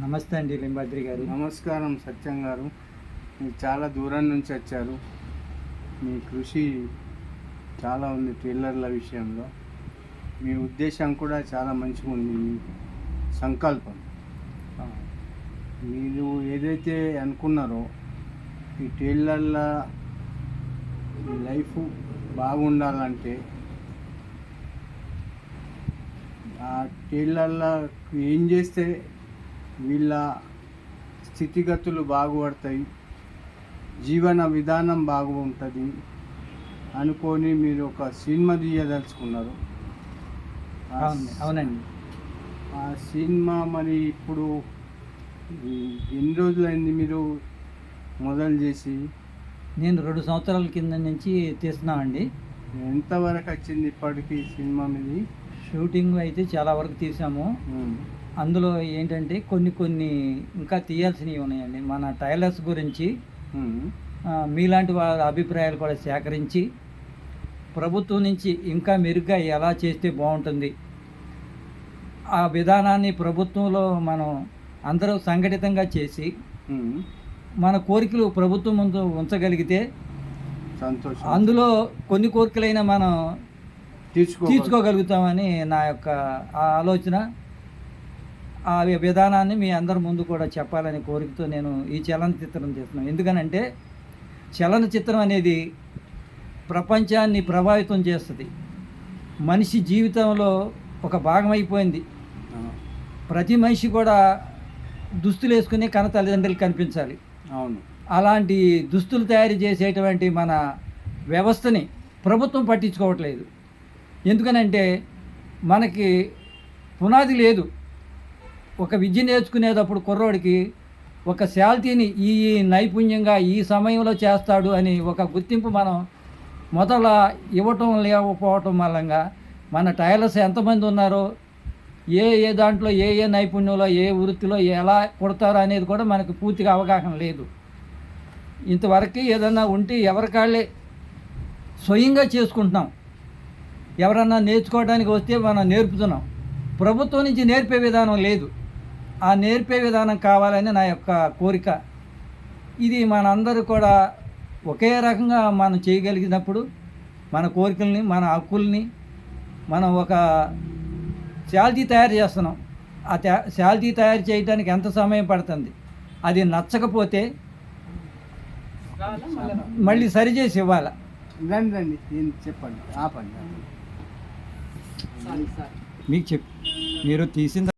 నమస్తే అండి లింబాద్రి గారు. నమస్కారం సత్యం గారు. మీరు చాలా దూరం నుంచి వచ్చారు. మీ కృషి చాలా ఉంది ట్రైలర్ల విషయంలో. మీ ఉద్దేశం కూడా చాలా మంచిగా ఉంది. మీ సంకల్పం మీరు ఏదైతే అనుకున్నారో ఈ ట్రైలర్ల లైఫ్ బాగుండాలంటే ఆ ట్రైలర్ల ఏం చేస్తే వీళ్ళ స్థితిగతులు బాగుపడతాయి, జీవన విధానం బాగుంటుంది అనుకొని మీరు ఒక సినిమా తీయదలుచుకున్నారు. అవునండి. ఆ సినిమా మరి ఇప్పుడు ఎన్ని రోజులైంది మీరు మొదలు చేసి? నేను 2 సంవత్సరాల కింద నుంచి తీస్తున్నామండి. ఎంతవరకు వచ్చింది ఇప్పటికి సినిమా మీది? షూటింగ్ అయితే చాలా వరకు తీసాము. అందులో ఏంటంటే కొన్ని ఇంకా తీయాల్సినవి ఉన్నాయండి. మన టైలర్స్ గురించి మీలాంటి వాళ్ళ అభిప్రాయాలు కూడా సేకరించి ప్రభుత్వం నుంచి ఇంకా మెరుగ్గా ఎలా చేస్తే బాగుంటుంది, ఆ విధానాన్ని ప్రభుత్వంలో మనం అందరూ సంఘటితంగా చేసి మన కోరికలు ప్రభుత్వం ముందు ఉంచగలిగితే సంతోషం. అందులో కొన్ని కోరికలైనా మనం తీర్చుకోగలుగుతామని నా యొక్క ఆలోచన. ఆ విధానాన్ని మీ అందరి ముందు కూడా చెప్పాలనే కోరికతో నేను ఈ చలనచిత్రం చేస్తున్నాను. ఎందుకనంటే చలనచిత్రం అనేది ప్రపంచాన్ని ప్రభావితం చేస్తుంది. మనిషి జీవితంలో ఒక భాగం అయిపోయింది. ప్రతి మనిషి కూడా దుస్తులు వేసుకుని కన్న తల్లిదండ్రులు కనిపించాలి. అవును. అలాంటి దుస్తులు తయారు చేసేటువంటి మన వ్యవస్థని ప్రభుత్వం పట్టించుకోవట్లేదు. ఎందుకనంటే మనకి పునాది లేదు. ఒక విద్య నేర్చుకునేటప్పుడు కుర్రోడికి ఒక శాల్తీని ఈ నైపుణ్యంగా ఈ సమయంలో చేస్తాడు అని ఒక గుర్తింపు మనం మొదల ఇవ్వటం లేకపోవటం మూలంగా మన టైలర్స్ ఎంతమంది ఉన్నారో, ఏ దాంట్లో ఏ నైపుణ్యంలో ఏ వృత్తిలో ఎలా కుడతారో అనేది కూడా మనకు పూర్తిగా అవగాహన లేదు. ఇంతవరకు ఏదన్నా ఉంటే ఎవరికాళ్ళే స్వయంగా చేసుకుంటున్నాం. ఎవరన్నా నేర్చుకోవడానికి వస్తే మనం నేర్పుతున్నాం. ప్రభుత్వం నుంచి నేర్పే విధానం లేదు. ఆ నేర్పే విధానం కావాలని నా యొక్క కోరిక. ఇది మనందరూ కూడా ఒకే రకంగా మనం చేయగలిగినప్పుడు మన కోరికల్ని, మన హక్కుల్ని మనం ఒక శాల్తీ తయారు చేస్తున్నాం. ఆ శాల్తీ తయారు చేయడానికి ఎంత సమయం పడుతుంది, అది నచ్చకపోతే మళ్ళీ సరిచేసి ఇవ్వాలి. రండి చెప్పండి, ఆపండి. మీకు మీరు తీసిన